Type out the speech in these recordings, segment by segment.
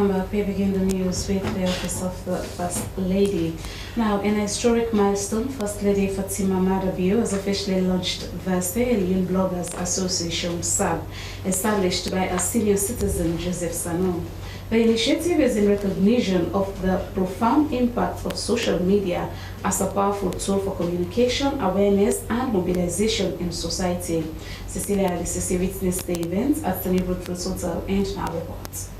Welcome back. We begin the news with the office of the First Lady. Now, in a historic milestone, First Lady Fatima Madabiu has officially launched the Sierra Leone Bloggers Association (SAB), established by a senior citizen, Joseph Sano. The initiative is in recognition of the profound impact of social media as a powerful tool for communication, awareness, and mobilization in society. Cecilia Alice witnessed the event at the Neighborhood Hotel and now reports.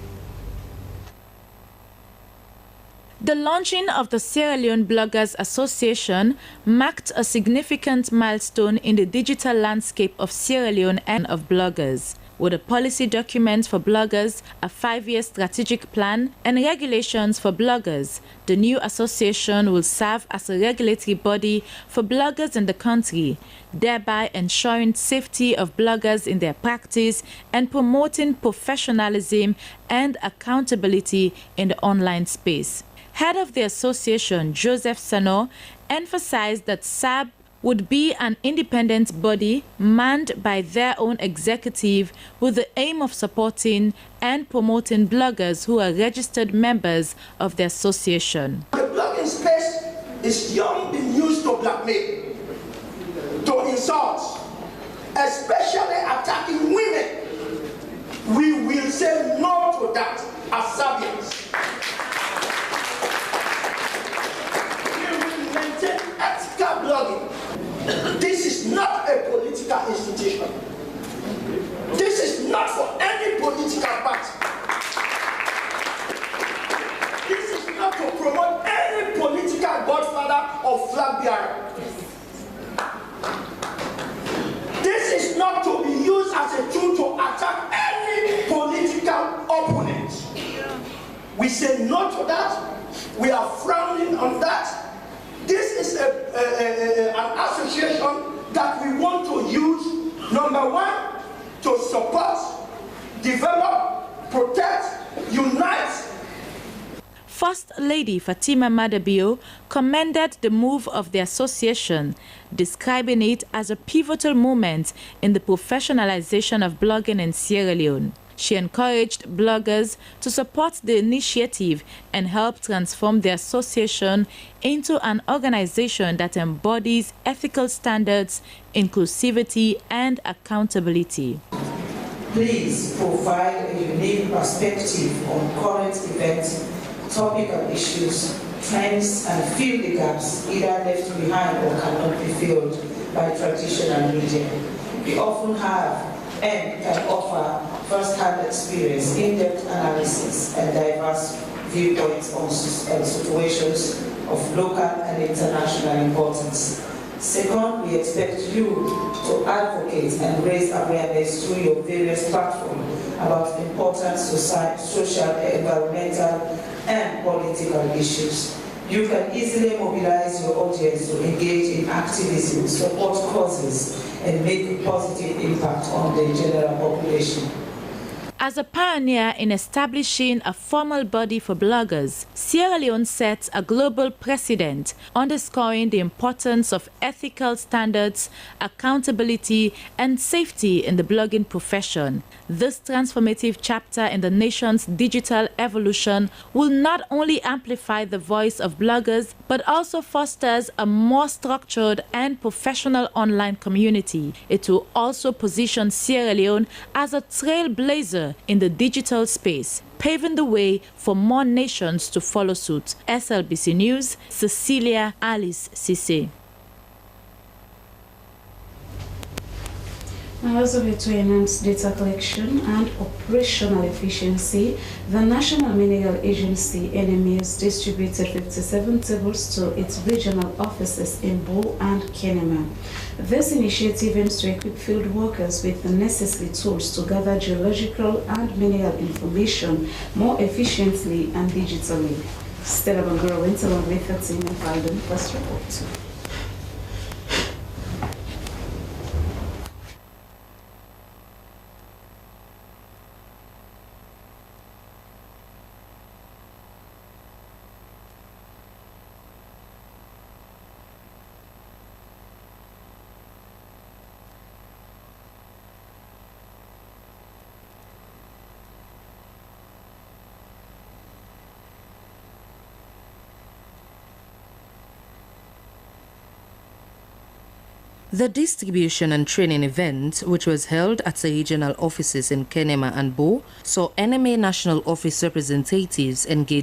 The launching of the Sierra Leone Bloggers Association marked a significant milestone in the digital landscape of Sierra Leone and of bloggers. With a policy document for bloggers, a 5-year strategic plan, and regulations for bloggers, the new association will serve as a regulatory body for bloggers in the country, thereby ensuring safety of bloggers in their practice and promoting professionalism and accountability in the online space. Head of the association, Joseph Sano, emphasized that SAB would be an independent body manned by their own executive with the aim of supporting and promoting bloggers who are registered members of the association. The blogging space is being used to blackmail, to insult, especially attacking women. We will say no to that as Sabians. We will maintain ethical blogging. This is not a political institution. This is not for any political party. This is not to promote any political godfather or flag bearer. This is not to be used as a tool to attack any political opponent. We say no to that. We are frowning on that. This is an association that we want to use, number one, to support, develop, protect, unite. First Lady Fatima Madabiu commended the move of the association, describing it as a pivotal moment in the professionalization of blogging in Sierra Leone. She encouraged bloggers to support the initiative and help transform the association into an organization that embodies ethical standards, inclusivity, and accountability. Please provide a unique perspective on current events, topical issues, trends, and fill the gaps either left behind or cannot be filled by traditional media. We often have and can offer first-hand experience, in-depth analysis, and diverse viewpoints on situations of local and international importance. Second, we expect you to advocate and raise awareness through your various platforms about important social, environmental, and political issues. You can easily mobilize your audience to engage in activism, support causes, and make a positive impact on the general population. As a pioneer in establishing a formal body for bloggers, Sierra Leone sets a global precedent, underscoring the importance of ethical standards, accountability, and safety in the blogging profession. This transformative chapter in the nation's digital evolution will not only amplify the voice of bloggers, but also fosters a more structured and professional online community. It will also position Sierra Leone as a trailblazer in the digital space, paving the way for more nations to follow suit. SLBC News, Cecilia Alice Cisse. Also, to enhance data collection and operational efficiency, the National Mineral Agency (NMA) has distributed 57 tables to its regional offices in Bo and Kenema. This initiative aims to equip field workers with the necessary tools to gather geological and mineral information more efficiently and digitally. Stella Bangura went along with her team and filed the first report. The distribution and training event, which was held at the regional offices in Kenema and Bo, saw NMA National Office representatives engage